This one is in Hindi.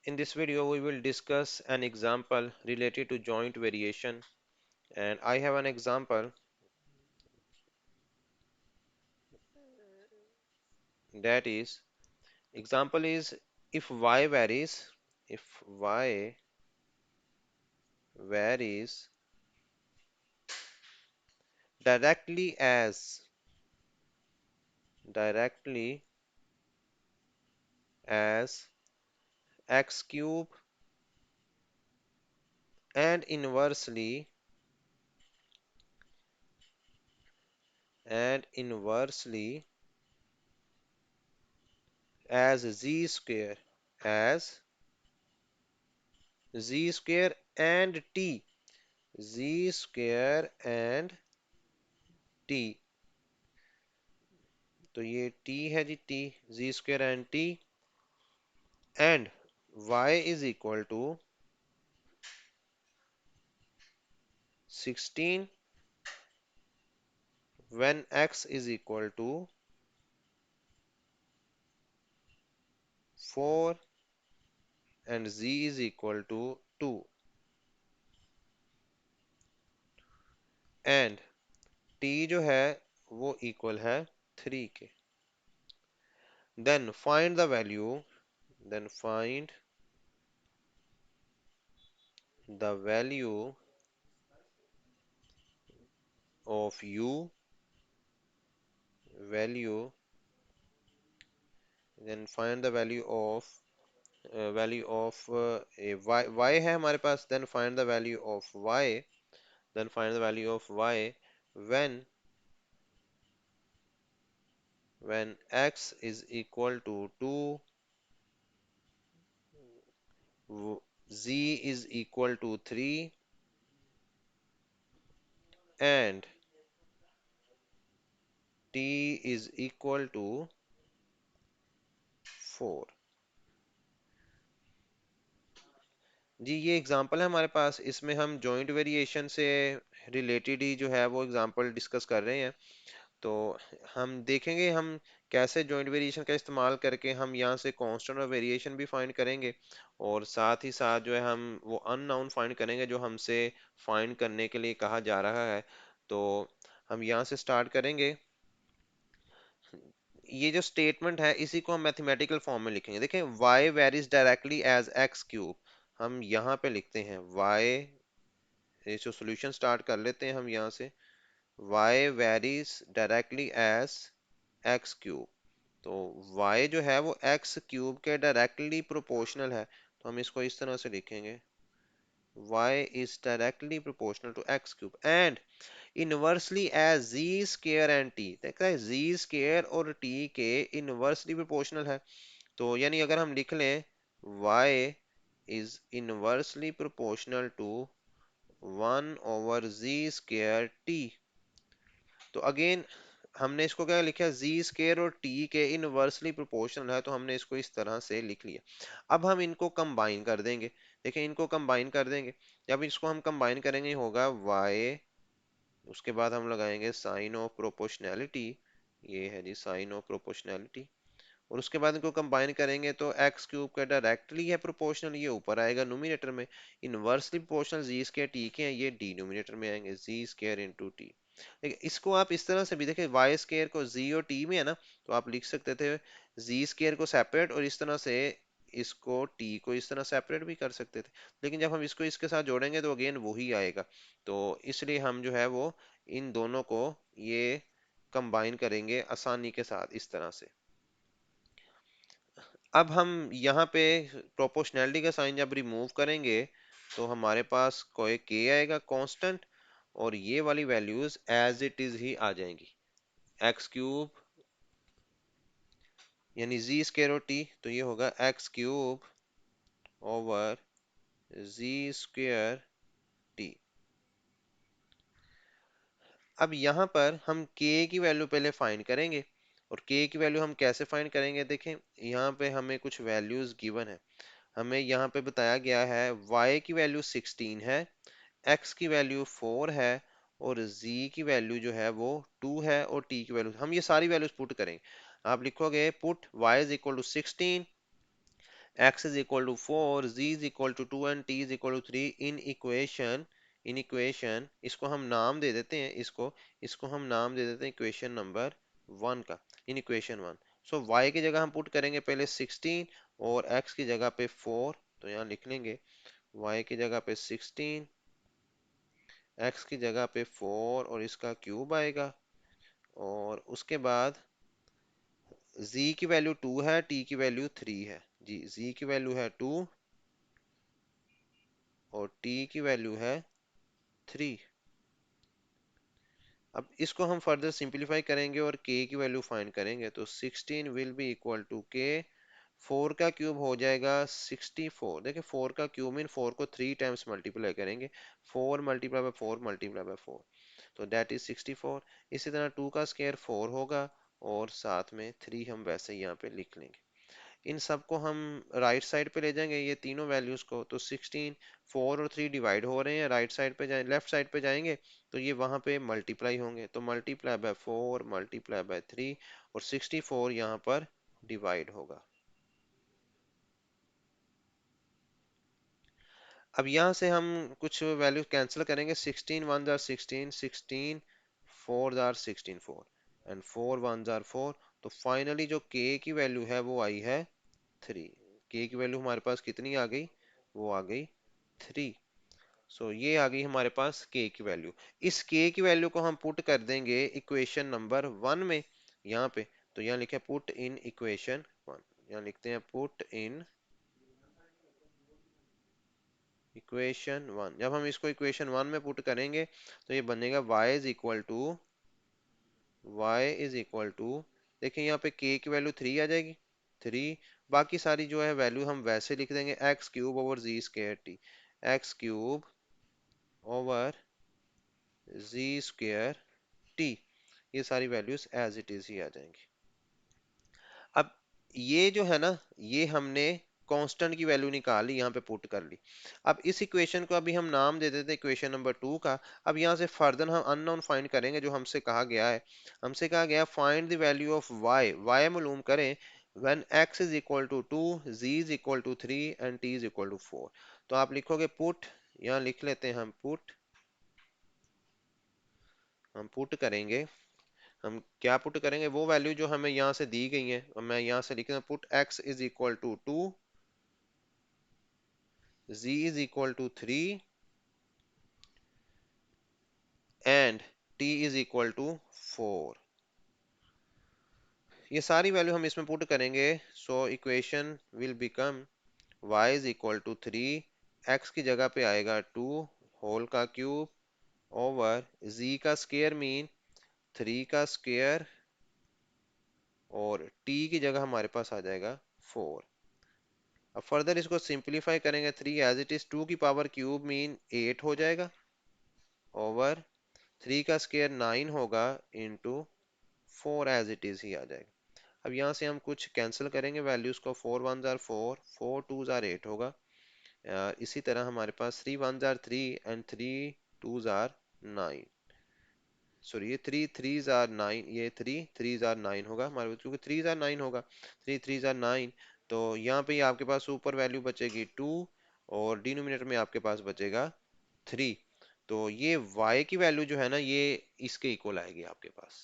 In this video, we will discuss an example related to joint variation, and I have an example that is example is if y varies, if y varies directly directly as x cube and inversely as z square and z square and t। तो ये t है जी, t z square and t and y is equal to 16 when x is equal to 4 and z is equal to 2 and t जो है वो इक्वल है 3 के। then find the value then find the of u value then find the value of a y है हमारे पास। then find the value of y when x is equal to 2, z is equal to 3 and t is equal to 4। जी ये एग्जांपल है हमारे पास, इसमें हम जॉइंट वेरिएशन से रिलेटेड ही जो है वो एग्जांपल डिस्कस कर रहे हैं। तो हम देखेंगे हम कैसे जॉइंट वेरिएशन का इस्तेमाल करके हम यहाँ से कांस्टेंट और वेरिएशन भी फाइंड करेंगे और साथ ही साथ जो है हम वो अननोन फाइंड करेंगे जो हमसे फाइंड करने के लिए कहा जा रहा है। तो हम यहाँ से स्टार्ट करेंगे। ये जो स्टेटमेंट है इसी को हम मैथमेटिकल फॉर्म में लिखेंगे। देखें y varies directly as x cube, हम यहाँ पे लिखते हैं y, ये जो सॉल्यूशन स्टार्ट कर लेते हैं हम यहाँ से y varies directly as x cube. तो y जो है वो x क्यूब के डायरेक्टली प्रोपोर्शनल है, तो हम इसको इस तरह से लिखेंगे y is directly proportional to x cube and inversely as z square and t। देखा है z square और t के इनवर्सली प्रोपोर्शनल है, तो यानी अगर हम लिख लें y is inversely proportional to 1 over z square t। तो अगेन हमने इसको क्या लिखा है, z स्केयर और t के इनवर्सली प्रोपोर्शनल है, तो हमने इसको इस तरह से लिख लिया। अब हम इनको कंबाइन कर देंगे। देखिए इनको कंबाइन कर देंगे, जब इसको हम कंबाइन करेंगे होगा y, उसके बाद हम लगाएंगे साइन ऑफ प्रोपोर्शनैलिटी, ये है जी साइन ऑफ प्रोपोर्शनैलिटी, और उसके बाद इनको कंबाइन करेंगे तो एक्स क्यूब का डायरेक्टली है प्रोपोर्शनल, ये ऊपर आएगा नोमिनेटर में, इनवर्सली प्रोपोर्शनल जी स्क्वायर टी के हैं ये डिनोमिनेटर में आएंगे जी स्क्वायर इनटू टी। इसको आप इस तरह से भी देखें, वाई स्क्वायर को जी और टी में है ना, तो आप लिख सकते थे जी स्क्वायर को सेपरेट और इस तरह से इसको टी को इस तरह सेपरेट भी कर सकते थे, लेकिन जब हम इसको इसके साथ जोड़ेंगे तो अगेन वही आएगा, तो इसलिए हम जो है वो इन दोनों को ये कंबाइन करेंगे आसानी के साथ इस तरह से। अब हम यहाँ पे प्रोपोर्शनैलिटी का साइन जब रिमूव करेंगे तो हमारे पास कोई के आएगा कांस्टेंट और ये वाली वैल्यूज एज इट इज ही आ जाएंगी, एक्स क्यूब यानी जी स्क्वायर और टी, तो ये होगा x cube over G square T. अब यहाँ पर हम k की वैल्यू पहले फाइंड करेंगे, और k की वैल्यू हम कैसे फाइंड करेंगे, देखें यहाँ पे हमें कुछ वैल्यूज गिवन है। हमें यहाँ पे बताया गया है y की वैल्यू 16 है, x की वैल्यू 4 है और z की वैल्यू जो है वो 2 है और t की वैल्यू, हम ये सारी वैल्यूज पुट करेंगे। आप लिखोगे put y is equal to 16 x is equal to 4, z is equal to 2 and t is equal to 3 in equation इसको हम नाम दे देते हैं, इसको इसको हम नाम दे देते हैं इक्वेशन नंबर 1 का, इन इक्वेशन 1। सो y की जगह हम पुट करेंगे पहले 16 और x की जगह पे 4, तो यहाँ लिख लेंगे y की जगह पे 16, x की जगह पे 4 और इसका क्यूब आएगा। और उसके बाद z की वैल्यू 2 है, t की वैल्यू 3 है जी, z की वैल्यू है 2 और t की वैल्यू है 3। अब इसको हम फर्दर सिंपलीफाई करेंगे और k की वैल्यू फाइंड करेंगे, तो 16 will be equal to k, 4 का क्यूब हो जाएगा 64। देखिए 4 का क्यूब मीन 4 को 3 टाइम्स मल्टीप्लाई करेंगे, 4 मल्टीप्लाई बाय 4 मल्टीप्लाई बाय 4, तो दैट इज 64। इसी तरह 2 का स्क्वायर 4 होगा और साथ में 3 हम वैसे ही यहाँ पे लिख लेंगे। इन सबको हम राइट साइड पे ले जाएंगे ये तीनों वैल्यूज को, तो 16, 4 और 3 डिवाइड हो रहे हैं, राइट साइड पे जाए लेफ्ट साइड पे जाएंगे तो ये वहां पे मल्टीप्लाई होंगे, तो मल्टीप्लाई बाय 4 मल्टीप्लाई बाय 3 और 64 यहाँ पर डिवाइड होगा। अब यहाँ से हम कुछ वैल्यू कैंसिल करेंगे, 16 one jar 16, 16 4 jar 16 4 and 4 one jar 4, तो फाइनली जो k की वैल्यू है वो आई है 3। k की वैल्यू हमारे पास कितनी आ गई, वो आ गई 3। सो ये आ गई हमारे पास k की वैल्यू। इस k की वैल्यू को हम पुट कर देंगे इक्वेशन नंबर 1 में, यहाँ पे, तो यहाँ लिखे पुट इन इक्वेशन 1, यहाँ लिखते हैं पुट इन इक्वेशन 1। जब हम इसको इक्वेशन 1 में पुट करेंगे तो ये बनेगा y इज इक्वल टू देखिए यहाँ पे k की वैल्यू 3 आ जाएगी, 3। बाकी सारी जो है वैल्यू हम वैसे लिख देंगे, X cube over G square T, X cube over G square T, ये सारी वैल्यूज एज इट इज ही आ जाएंगी। अब ये जो है ना, ये हमने कांस्टेंट की वैल्यू निकाल ली, यहाँ पे पुट कर ली। अब इस इक्वेशन को अभी हम नाम दे देते हैं इक्वेशन नंबर 2 का। अब यहाँ से फर्दर हम अननोन फाइंड करेंगे, जो हमसे कहा गया है, हमसे कहा गया find the value of y मालूम करें when x is equal to 2, z is equal to 3 and t is equal to 4। तो आप लिखोगे पुट, यहाँ लिख लेते हैं हम पुट, हम पुट करेंगे, हम क्या पुट करेंगे, वो वैल्यू जो हमें यहाँ से दी गई है, और मैं यहाँ से लिख रहा हूँ put x is equal to 2, z is equal to 3 and t is equal to 4। ये सारी वैल्यू हम इसमें पुट करेंगे, so equation will become y is equal to 3, x की जगह पे आएगा 2 होल का क्यूब ओवर z का स्क्वायर मीन 3 का स्क्वायर और t की जगह हमारे पास आ जाएगा 4। अब फर्दर इसको सिंपलीफाई करेंगे, 3 एज इट इज 2 की पावर क्यूब मीन 8 हो जाएगा ओवर 3 का स्क्वायर 9 होगा इंटू 4 एज इट इज ही आ जाएगा। अब यहाँ से हम कुछ कैंसिल करेंगे वैल्यूज को, 4 वन जार 4, 4 टू जार 8 होगा। इसी तरह हमारे पास 3 वन जार 3 एंड 3 टू जार 9, सॉरी ये 3 थ्री जार 9, ये 3 थ्री जार 9 होगा हमारे पास, क्योंकि 3 जार 9 होगा, 3 थ्री जार 9। तो यहाँ पे आपके पास ऊपर वैल्यू बचेगी 2 और डिनोमिनेटर में आपके पास बचेगा 3। तो ये y की वैल्यू जो है ना, ये इसके इक्वल आएगी आपके पास।